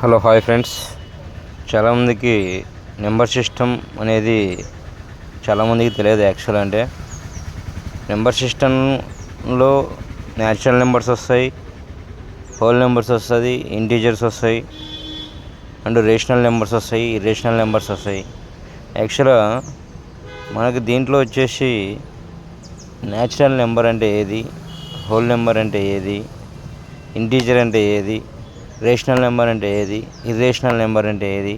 Hello hi friends. చాలామందికి number system అనేది చాలామందికి తెలియదు. యాక్చువల్ అంటే నెంబర్ సిస్టంలో న్యాచురల్ నెంబర్స్ వస్తాయి, హోల్ నెంబర్స్ వస్తుంది, ఇంటీజర్స్ వస్తాయి అండ్ రేషనల్ నెంబర్స్ వస్తాయి, ఇర్రేషనల్ నెంబర్స్ వస్తాయి. యాక్చువల్గా మనకి దీంట్లో వచ్చేసి న్యాచురల్ నెంబర్ అంటే ఏది, హోల్ నెంబర్ అంటే ఏది, ఇంటీజర్ అంటే ఏది, రేషనల్ నెంబర్ అంటే ఏది, ఇర్రేషనల్ నెంబర్ అంటే ఏది,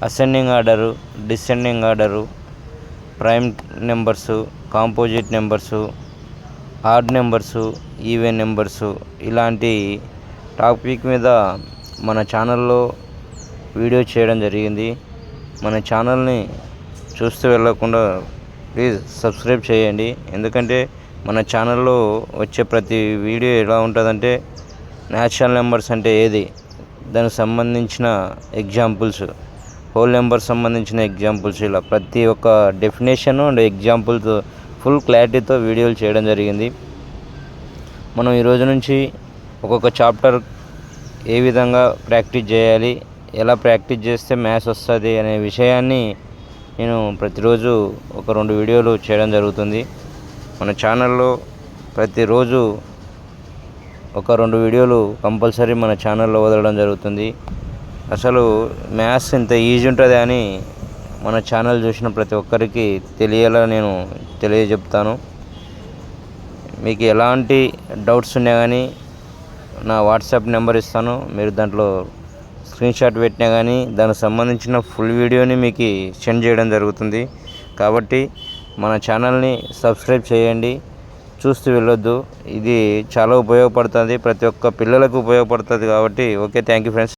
ascending order, descending order, prime numbers, composite numbers, odd numbers, even numbers, ఇలాంటి టాపిక్ మీద మన ఛానల్లో వీడియో చేయడం జరిగింది. మన ఛానల్ని చూస్తూ వెళ్ళకుండా ప్లీజ్ సబ్స్క్రైబ్ చేయండి. ఎందుకంటే మన ఛానల్లో వచ్చే ప్రతి వీడియో ఎలా ఉంటుందంటే న్యాచురల్ నెంబర్స్ అంటే ఏది, దానికి సంబంధించిన ఎగ్జాంపుల్స్, హోల్ నెంబర్ సంబంధించిన ఎగ్జాంపుల్స్, ఇలా ప్రతి ఒక్క డెఫినేషన్ అండ్ ఎగ్జాంపుల్స్ ఫుల్ క్లారిటీతో వీడియోలు చేయడం జరిగింది. మనం ఈరోజు నుంచి ఒక్కొక్క చాప్టర్ ఏ విధంగా ప్రాక్టీస్ చేయాలి, ఎలా ప్రాక్టీస్ చేస్తే మ్యాథ్స్ వస్తుంది అనే విషయాన్ని నేను ప్రతిరోజు ఒక 2 వీడియోలు చేయడం జరుగుతుంది. మన ఛానల్లో ప్రతిరోజు ఒక 2 వీడియోలు కంపల్సరీ మన ఛానల్లో వదలడం జరుగుతుంది. అసలు మ్యాథ్స్ ఇంత ఈజీ ఉంటుంది అని మన ఛానల్ చూసిన ప్రతి ఒక్కరికి తెలియేలా నేను తెలియజెప్తాను. మీకు ఎలాంటి డౌట్స్ ఉన్నా కానీ నా వాట్సాప్ నెంబర్ ఇస్తాను. మీరు దాంట్లో స్క్రీన్ షాట్ పెట్టినా కానీ దానికి సంబంధించిన ఫుల్ వీడియోని మీకు సెండ్ చేయడం జరుగుతుంది. కాబట్టి మన ఛానల్ని సబ్స్క్రైబ్ చేయండి, చూస్తూ వెళ్ళొద్దు. ఇది చాలా ఉపయోగపడుతుంది, ప్రతి ఒక్క పిల్లలకు ఉపయోగపడుతుంది. కాబట్టి ఓకే, థ్యాంక్ యూ ఫ్రెండ్స్.